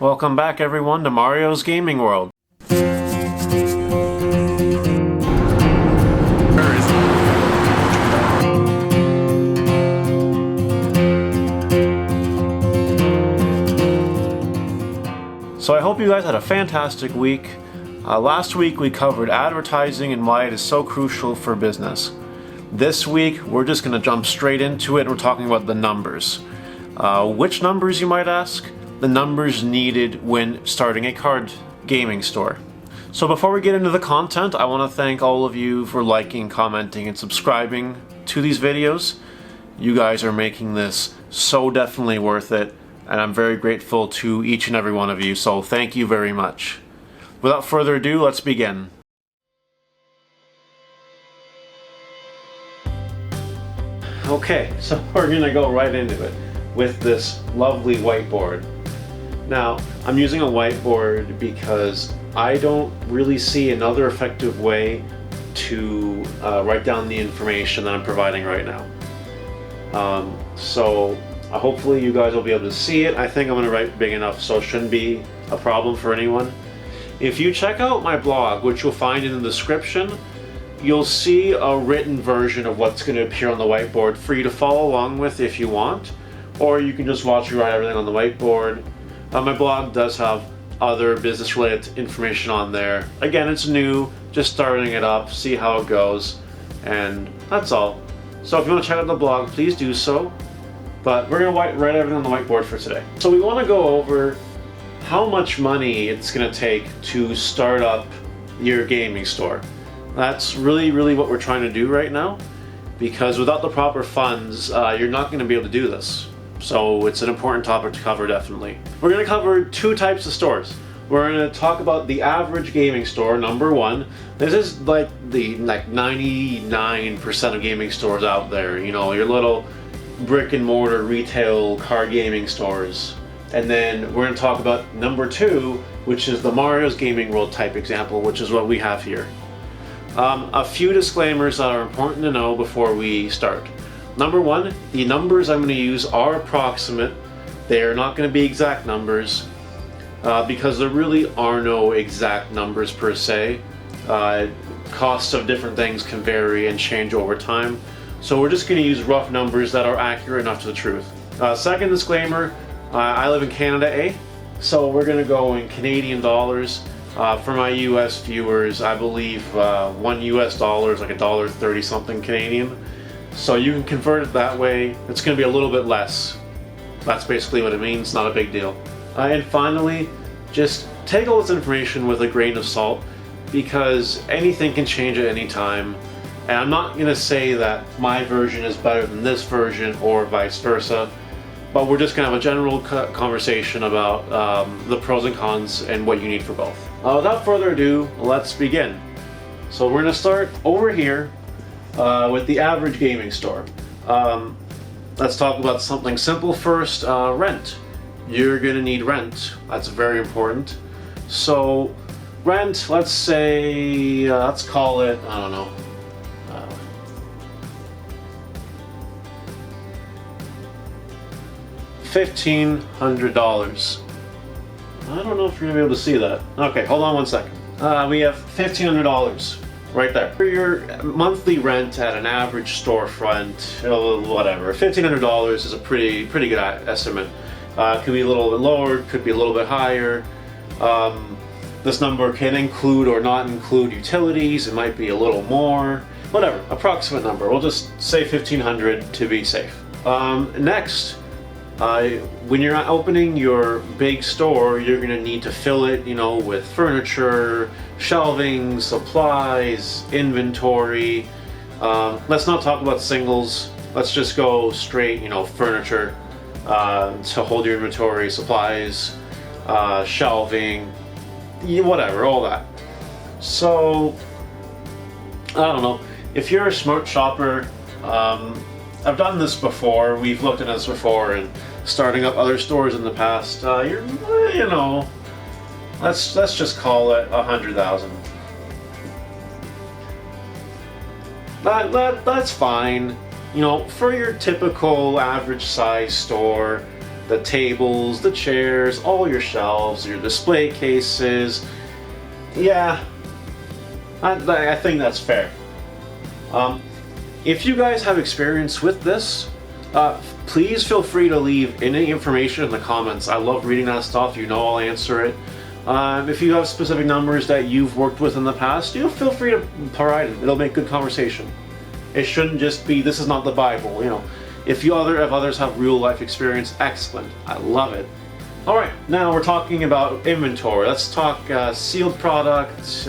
Welcome back everyone to Mario's Gaming World. So I hope you guys had a fantastic week. Last week we covered advertising and why it is so crucial for business. This week we're just going to jump straight into it and we're talking about the numbers. Which numbers, you might ask? The numbers needed when starting a card gaming store. So before we get into the content, I want to thank all of you for liking, commenting, and subscribing to these videos. You guys are making this so definitely worth it, and I'm very grateful to each and every one of you, so thank you very much. Without further ado, let's begin. Okay, so we're gonna go right into it with this lovely whiteboard. Now, I'm using a whiteboard because I don't really see another effective way to write down the information that I'm providing right now. So hopefully you guys will be able to see it. I think I'm going to write big enough so it shouldn't be a problem for anyone. If you check out my blog, which you'll find in the description, you'll see a written version of what's going to appear on the whiteboard for you to follow along with if you want, or you can just watch me write everything on the whiteboard. My blog does have other business related information on there. Again, it's new, just starting it up, see how it goes, and that's all. So if you want to check out the blog, please do so. But we're going to write everything on the whiteboard for today. So we want to go over how much money it's going to take to start up your gaming store. That's really what we're trying to do right now, because without the proper funds, you're not going to be able to do this. So it's an important topic to cover, definitely. We're going to cover two types of stores. We're going to talk about the average gaming store, number one. This is like 99% of gaming stores out there. You know, your little brick and mortar retail card gaming stores. And then we're going to talk about number two, which is the Mario's Gaming World type example, which is what we have here. A few disclaimers that are important to know before we start. Number one, the numbers I'm going to use are approximate. They are not going to be exact numbers because there really are no exact numbers per se. Costs of different things can vary and change over time. So we're just going to use rough numbers that are accurate enough to the truth. Second disclaimer, I live in Canada, so we're going to go in Canadian dollars. For my US viewers, I believe $1 US is like $1.30 something Canadian. So you can convert it that way. It's going to be a little bit less. That's basically what it means, not a big deal. And finally, just take all this information with a grain of salt, because anything can change at any time. And I'm not going to say that my version is better than this version or vice versa, but we're just going to have a general conversation about the pros and cons and what you need for both. Without further ado, let's begin. So we're going to start over here with the average gaming store. Let's talk about something simple first, rent. You're going to need rent. That's very important. So rent, let's say, let's call it, I don't know, $1,500. I don't know if you're going to be able to see that. Okay, hold on one second. We have $1,500 right there. For your monthly rent at an average storefront, whatever, $1,500 is a pretty good estimate. Could be a little bit lower, could be a little bit higher. This number can include or not include utilities. It might be a little more. Whatever, approximate number. We'll just say $1,500 to be safe. Next, when you're opening your big store, you're going to need to fill it, with furniture, shelving, supplies, inventory. Let's not talk about singles. Let's just go straight, furniture to hold your inventory, supplies, shelving, whatever, all that. So, I don't know. If you're a smart shopper, I've done this before. We've looked at this before, and starting up other stores in the past. Let's just call it 100,000. That's fine. For your typical average size store, the tables, the chairs, all your shelves, your display cases. Yeah, I think that's fair. If you guys have experience with this, please feel free to leave any information in the comments. I love reading that stuff. You know I'll answer it. If you have specific numbers that you've worked with in the past, feel free to provide it. It'll make good conversation. It shouldn't just be, this is not the Bible, If others have real life experience, excellent. I love it. Alright, now we're talking about inventory. Let's talk sealed products,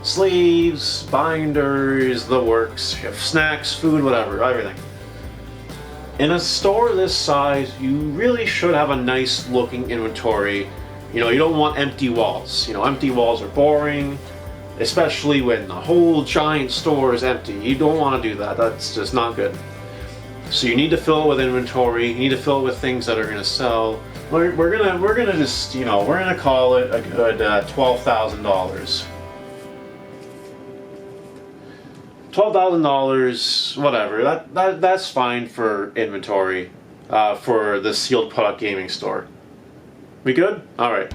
sleeves, binders, the works, snacks, food, whatever, everything. In a store this size, you really should have a nice looking inventory. You don't want empty walls. Empty walls are boring, especially when the whole giant store is empty. You don't want to do that. That's just not good. So you need to fill it with inventory. You need to fill it with things that are going to sell. We're gonna just we're gonna call it a good $12,000. $12,000, whatever. That's fine for inventory for the sealed product gaming store. We good? All right.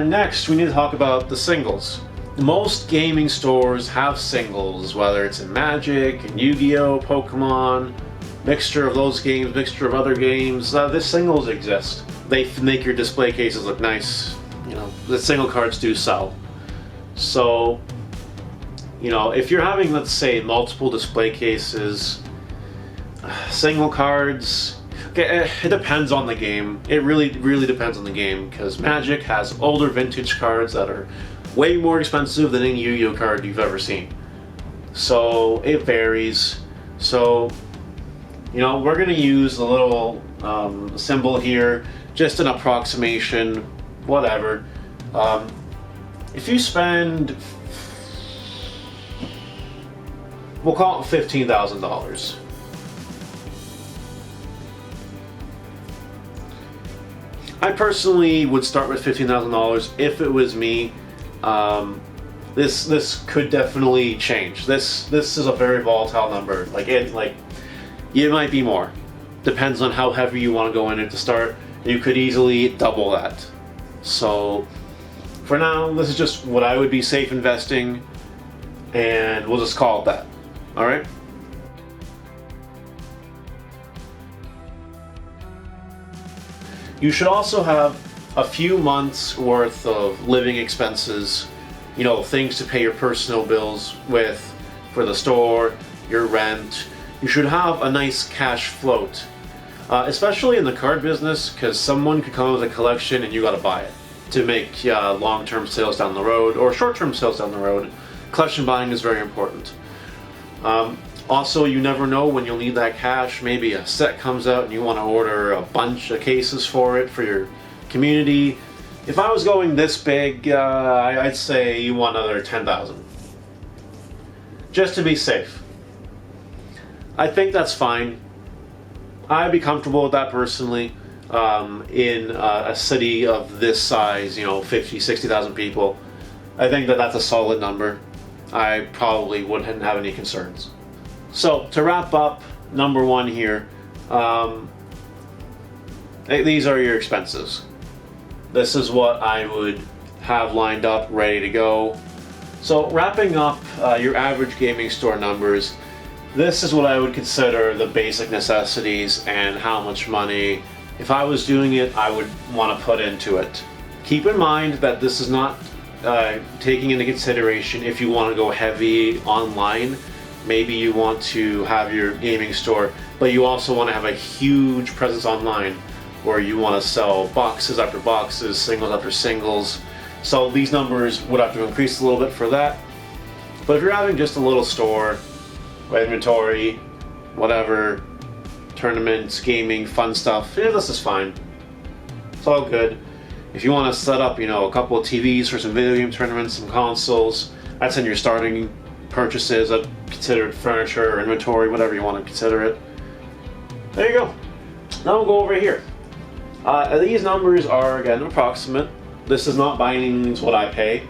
Next, we need to talk about the singles. Most gaming stores have singles, whether it's in Magic, in Yu-Gi-Oh, Pokemon, mixture of those games, mixture of other games. The singles exist. They make your display cases look nice. The single cards do sell. So, if you're having, let's say, multiple display cases, single cards, okay, it depends on the game. It really depends on the game, because Magic has older vintage cards that are way more expensive than any Yu-Gi-Oh card you've ever seen. So it varies. So, we're going to use a little symbol here, just an approximation, whatever. If you spend, we'll call it $15,000. I personally would start with $15,000 if it was me. This could definitely change. This is a very volatile number. It might be more. Depends on how heavy you want to go in it to start. You could easily double that. So for now, this is just what I would be safe investing, and we'll just call it that. All right. You should also have a few months worth of living expenses, things to pay your personal bills with for the store, your rent. You should have a nice cash float, especially in the card business, because someone could come with a collection and you got to buy it to make long-term sales down the road or short-term sales down the road. Collection buying is very important. Also, you never know when you'll need that cash. Maybe a set comes out and you want to order a bunch of cases for it for your community. If I was going this big, I'd say you want another $10,000. Just to be safe. I think that's fine. I'd be comfortable with that personally. In a city of this size, 50, 60,000 people, I think that's a solid number. I probably wouldn't have any concerns. So to wrap up, number one here, these are your expenses. This is what I would have lined up, ready to go. So wrapping up your average gaming store numbers, this is what I would consider the basic necessities and how much money, if I was doing it, I would want to put into it. Keep in mind that this is not taking into consideration if you want to go heavy online. Maybe you want to have your gaming store, but you also want to have a huge presence online where you want to sell boxes after boxes, singles after singles. So these numbers would have to increase a little bit for that. But if you're having just a little store, inventory, whatever, tournaments, gaming, fun stuff, this is fine. It's all good. If you want to set up, a couple of TVs for some video game tournaments, some consoles, that's in your starting purchases. I'd consider it furniture or inventory, whatever you want to consider it. There you go. Now we'll go over here. These numbers are, again, approximate. This is not binding to what I pay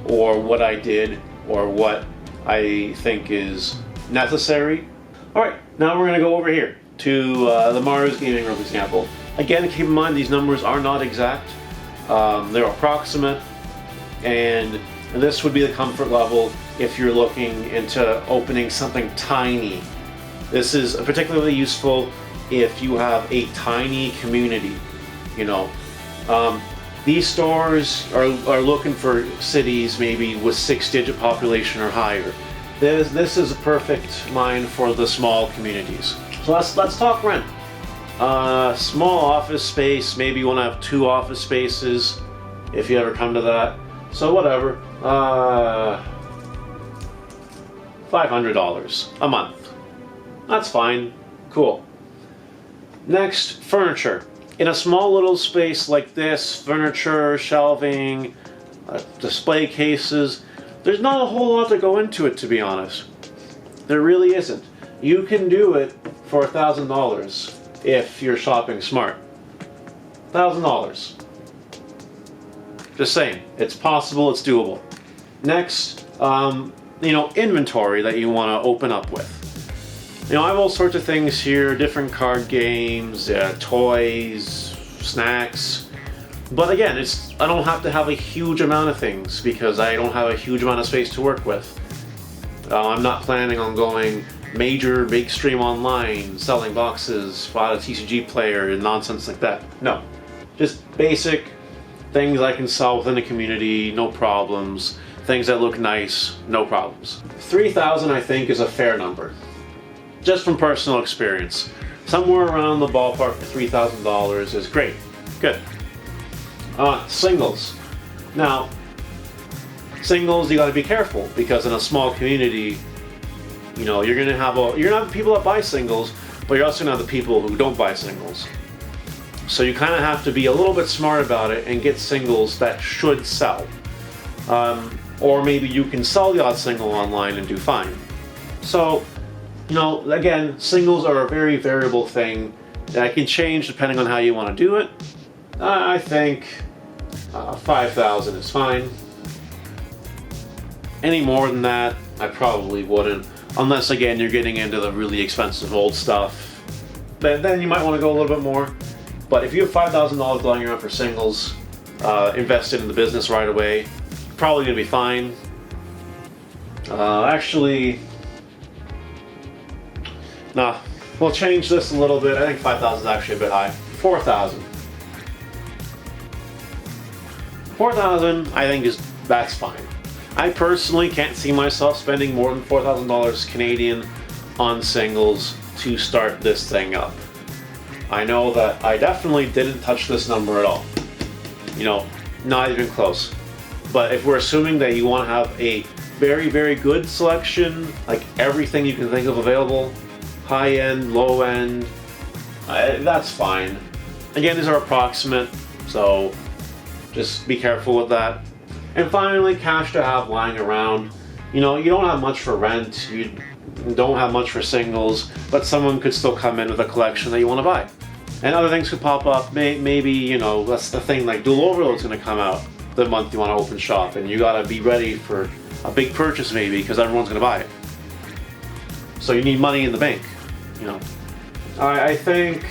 or what I did or what I think is necessary. Alright, now we're going to go over here to the Mario's Gaming Room example. Again, keep in mind these numbers are not exact. They're approximate, and this would be the comfort level if you're looking into opening something tiny. This is particularly useful if you have a tiny community. These stores are looking for cities maybe with 6-digit population or higher. This is a perfect line for the small communities. So let's talk rent. Small office space, maybe you want to have 2 office spaces if you ever come to that. So whatever, $500 a month. That's fine, cool. Next, furniture. In a small little space like this, furniture, shelving, display cases, there's not a whole lot to go into it, to be honest. There really isn't. You can do it for $1,000 if you're shopping smart. $1,000. Just saying, it's possible, it's doable. Next, inventory that you want to open up with. I have all sorts of things here, different card games, toys, snacks. But again, I don't have to have a huge amount of things because I don't have a huge amount of space to work with. I'm not planning on going major, big stream online, selling boxes, bought a TCG player, and nonsense like that. No, just basic things I can sell within the community, no problems. Things that look nice, no problems. 3,000 I think is a fair number. Just from personal experience. Somewhere around the ballpark of $3,000 is great. Good. Singles. Now, singles you gotta be careful because in a small community, you're gonna have people that buy singles, but you're also gonna have the people who don't buy singles. So you kind of have to be a little bit smart about it and get singles that should sell. Or maybe you can sell the odd single online and do fine. So, again, singles are a very variable thing that can change depending on how you want to do it. I think 5,000 is fine. Any more than that, I probably wouldn't. Unless, again, you're getting into the really expensive old stuff. Then you might want to go a little bit more. But if you have $5,000 lying around for singles, invested in the business right away, probably going to be fine. Nah, we'll change this a little bit. I think 5,000 is actually a bit high. 4,000. 4,000, I think that's fine. I personally can't see myself spending more than $4,000 Canadian on singles to start this thing up. I know that I definitely didn't touch this number at all. Not even close. But if we're assuming that you want to have a very, very good selection, like everything you can think of available, high end, low end, that's fine. Again, these are approximate, so just be careful with that. And finally, cash to have lying around. You don't have much for rent, you don't have much for singles, but someone could still come in with a collection that you want to buy. And other things could pop up, maybe, that's the thing, like Dual Overload's going to come out the month you want to open shop, and you got to be ready for a big purchase maybe, because everyone's going to buy it. So you need money in the bank, I think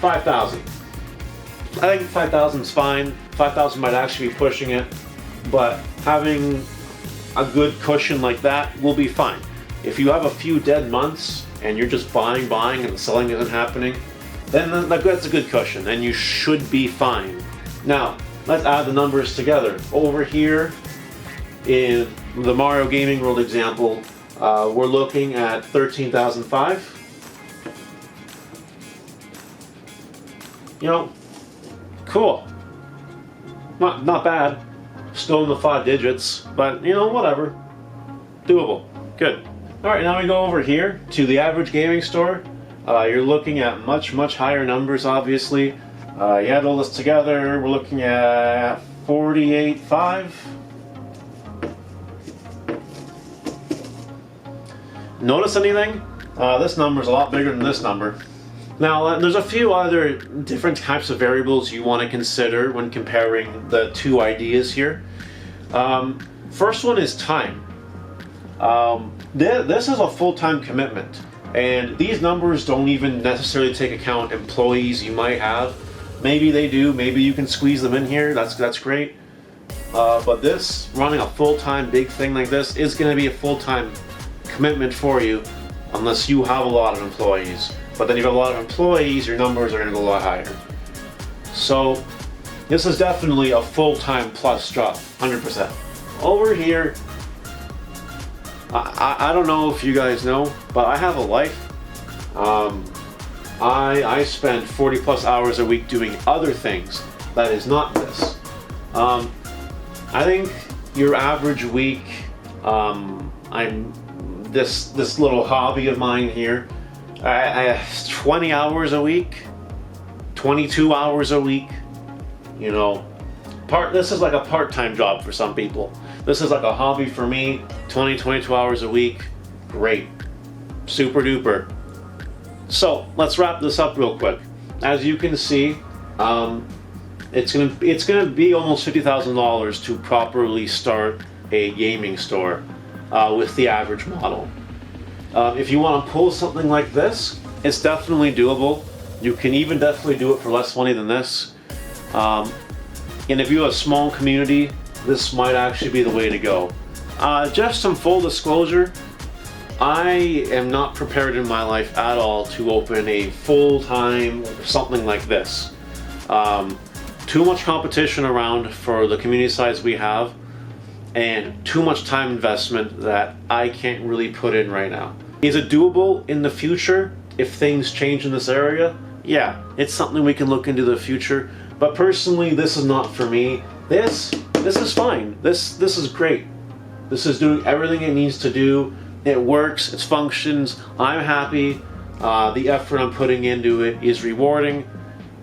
5,000. I think 5,000 is fine. 5,000 might actually be pushing it, but having a good cushion like that will be fine. If you have a few dead months and you're just buying and the selling isn't happening, then that's a good cushion and you should be fine. Now, let's add the numbers together. Over here in the Mario Gaming World example, we're looking at 13,500. Cool. Not bad. Still in the 5 digits, but whatever. Doable. Good. Alright, now we go over here to the average gaming store. You're looking at much higher numbers, obviously. You add all this together, we're looking at 48.5. Notice anything? This number's a lot bigger than this number. Now, there's a few other different types of variables you want to consider when comparing the two ideas here. First one is time. This is a full-time commitment. And these numbers don't even necessarily take account employees you might have. Maybe they do, maybe you can squeeze them in here, that's great. But this, running a full-time big thing like this, is going to be a full-time commitment for you unless you have a lot of employees. But then if you have a lot of employees, your numbers are going to go a lot higher. So this is definitely a full-time plus job, 100%. Over here, I don't know if you guys know, but I have a life. I spend 40 plus hours a week doing other things that is not this. I think your average week, I'm this little hobby of mine here, I have 20 hours a week, 22 hours a week, you know. This is like a part-time job for some people. This is like a hobby for me, 22 hours a week, great, super duper. So let's wrap this up real quick. As you can see, it's gonna be almost $50,000 to properly start a gaming store with the average model. If you want to pull something like this, it's definitely doable. You can even definitely do it for less money than this. And if you have a small community, this might actually be the way to go. Just some full disclosure, I am not prepared in my life at all to open a full-time something like this. Too much competition around for the community size we have, and too much time investment that I can't really put in right now. Is it doable in the future if things change in this area? Yeah, it's something we can look into the future, but personally this is not for me. This is fine. This is great. This is doing everything it needs to do. It works, it functions, I'm happy. The effort I'm putting into it is rewarding.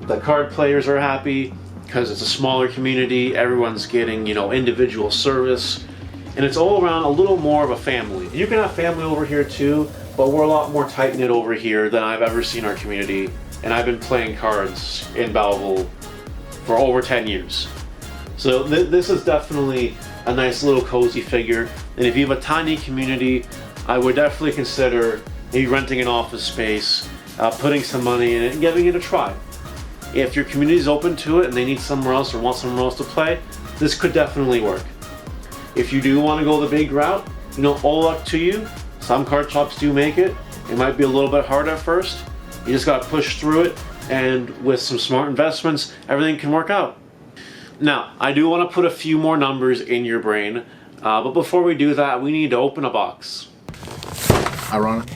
The card players are happy because it's a smaller community. Everyone's getting, you know, individual service. And it's all around a little more of a family. You can have family over here too, but we're a lot more tight-knit over here than I've ever seen our community. And I've been playing cards in Belleville for over 10 years. So this is definitely a nice little cozy figure. And if you have a tiny community, I would definitely consider maybe renting an office space, putting some money in it, and giving it a try. If your community is open to it and they need somewhere else or want somewhere else to play, this could definitely work. If you do want to go the big route, you know, all luck to you. Some card shops do make it. It might be a little bit hard at first. You just got to push through it, and with some smart investments, everything can work out. Now, I do want to put a few more numbers in your brain, but before we do that, we need to open a box. Ironic.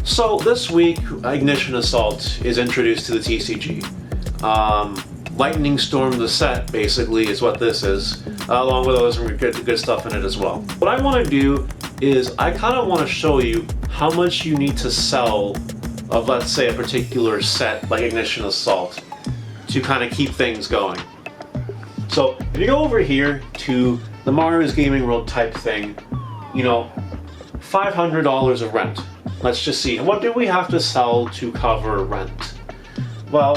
So this week, Ignition Assault is introduced to the TCG. Lightning Storm the set, basically, is what this is, along with other some good stuff in it as well. What I want to do is I kind of want to show you how much you need to sell of, let's say, a particular set like Ignition Assault to kind of keep things going. So if you go over here to the Mario's Gaming World type thing, you know, $500 of rent. Let's just see, what do we have to sell to cover rent? Well,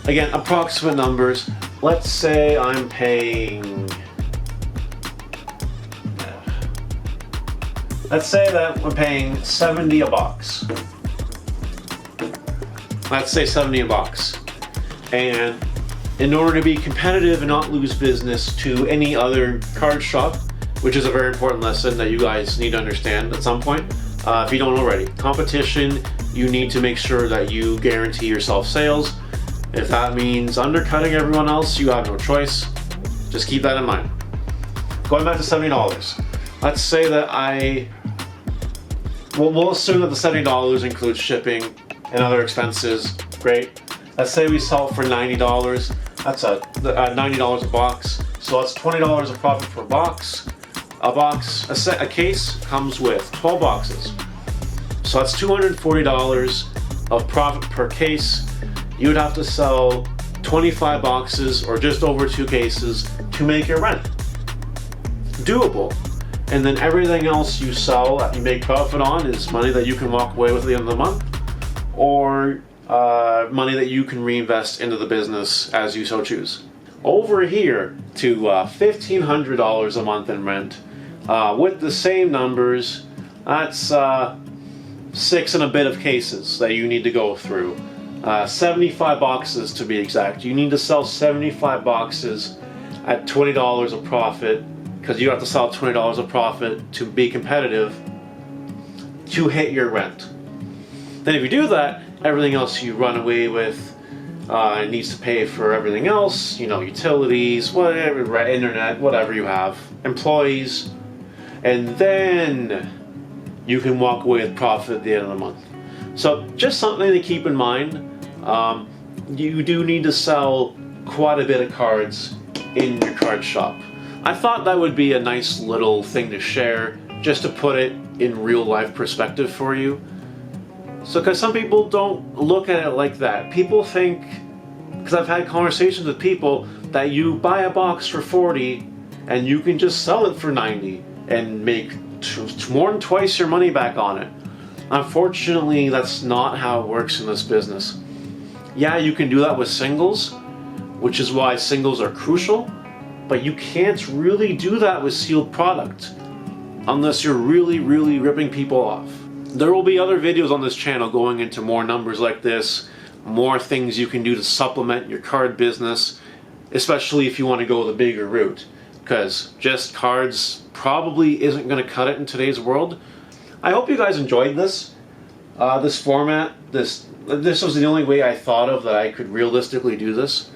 again, approximate numbers. Let's say I'm paying, let's say that we're paying 70 a box. Let's say 70 a box. And in order to be competitive and not lose business to any other card shop, which is a very important lesson that you guys need to understand at some point, if you don't already. Competition, you need to make sure that you guarantee yourself sales. If that means undercutting everyone else, you have no choice. Just keep that in mind. Going back to $70. Let's say that we'll assume that the $70 includes shipping and other expenses. Great. Let's say we sell it for $90. That's $90 a box. So that's $20 of profit per box. A case comes with 12 boxes. So that's $240 of profit per case. You would have to sell 25 boxes or just over 2 cases to make your rent. Doable. and then everything else you sell that you make profit on is money that you can walk away with at the end of the month, or money that you can reinvest into the business as you so choose. Over here to $1,500 a month in rent, with the same numbers, that's 6 and a bit of cases that you need to go through. 75 boxes to be exact. You need to sell 75 boxes at $20 a profit, because you have to sell $20 a profit to be competitive to hit your rent. Then if you do that, everything else you run away with needs to pay for everything else, you know, utilities, whatever, internet, whatever you have, employees, and then you can walk away with profit at the end of the month. So just something to keep in mind. You do need to sell quite a bit of cards in your card shop. I thought that would be a nice little thing to share, just to put it in real life perspective for you. So, because some people don't look at it like that. People think, because I've had conversations with people, that you buy a box for 40 and you can just sell it for 90 and make more than twice your money back on it. Unfortunately, that's not how it works in this business. Yeah, you can do that with singles, which is why singles are crucial, but you can't really do that with sealed product unless you're really ripping people off. There will be other videos on this channel going into more numbers like this, more things you can do to supplement your card business, especially if you want to go the bigger route, because just cards probably isn't going to cut it in today's world. I hope you guys enjoyed this. This format, this was the only way I thought of that I could realistically do this.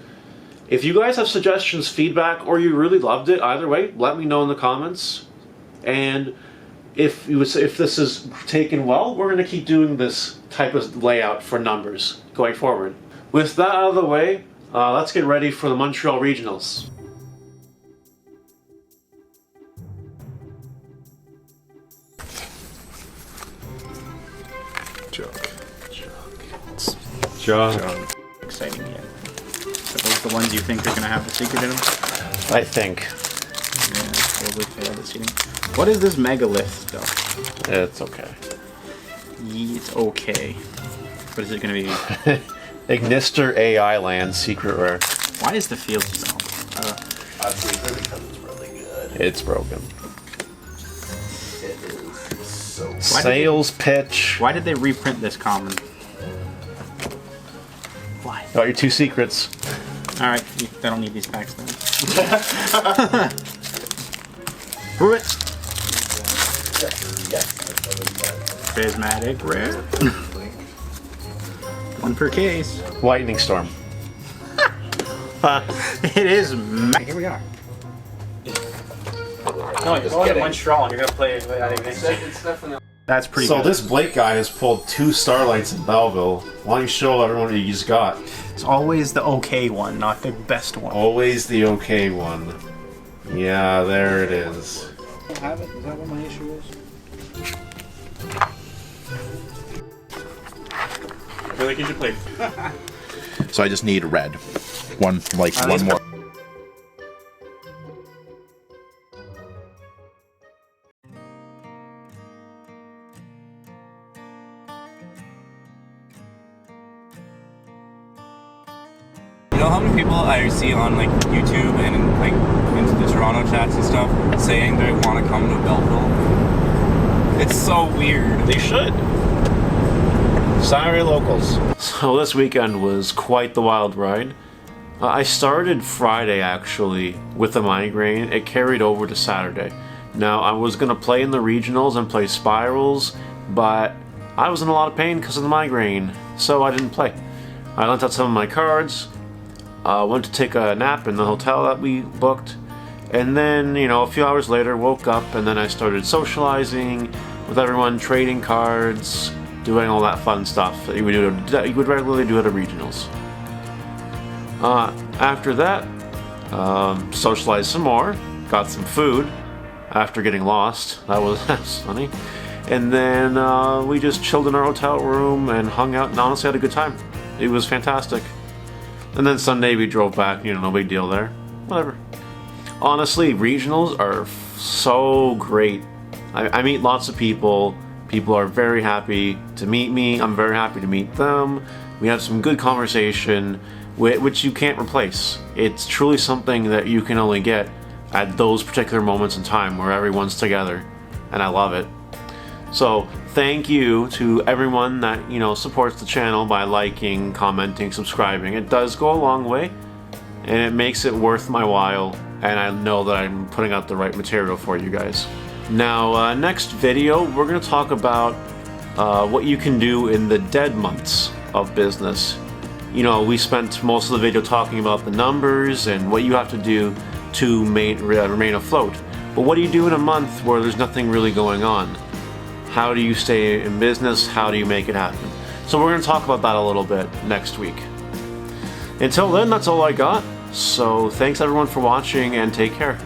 If you guys have suggestions, feedback, or you really loved it, either way, let me know in the comments. And if this is taken well, we're going to keep doing this type of layout for numbers going forward. With that out of the way, let's get ready for the Montreal Regionals. Junk. Exciting yet. Are those the ones you think are going to have the secret in them? I think. Yeah, probably fail the seating. What is this megalith stuff? It's okay. It's okay. What is it going to be? Ignister AI Land Secret Rare. Why is the field so? Because it's really good. It's broken. It is so Sales pitch. Why did they reprint this common? Why? Got your 2 secrets. Alright, I don't need these packs then. Prove it! Prismatic rare. 1 per case. Lightning Storm. It is. Here we are. No, you're going to Montreal and you're going to play that Ignition. That's pretty good. So this Blake guy has pulled 2 Starlights in Belleville. Why don't you show everyone what he's got? It's always the okay one, not the best one. Always the okay one. Yeah, there it is. I don't have it. Is that what my issue is? I feel like you should play. So I just need red. One more. You know how many people I see on like YouTube and like into the Toronto chats and stuff saying they want to come to Belleville? It's so weird. They should. Sorry, locals. So this weekend was quite the wild ride. I started Friday actually with a migraine. It carried over to Saturday. Now I was gonna play in the regionals and play spirals, but I was in a lot of pain because of the migraine, so I didn't play. I lent out some of my cards. Went to take a nap in the hotel that we booked, and then, you know, a few hours later woke up, and then I started socializing with everyone, trading cards, doing all that fun stuff that you would regularly do at a regionals. After that, socialized some more, got some food after getting lost. That was funny. And then we just chilled in our hotel room and hung out and honestly had a good time. It was fantastic. And then Sunday we drove back, you know, no big deal there. Whatever. Honestly, regionals are so great. I meet lots of people. People are very happy to meet me. I'm very happy to meet them. We have some good conversation, which you can't replace. It's truly something that you can only get at those particular moments in time where everyone's together, and I love it. So thank you to everyone that supports the channel by liking, commenting, subscribing. It does go a long way, and it makes it worth my while, and I know that I'm putting out the right material for you guys. Now, next video, we're going to talk about what you can do in the dead months of business. We spent most of the video talking about the numbers and what you have to do to remain afloat. But what do you do in a month where there's nothing really going on? How do you stay in business? How do you make it happen? So we're going to talk about that a little bit next week. Until then, that's all I got. So thanks everyone for watching, and take care.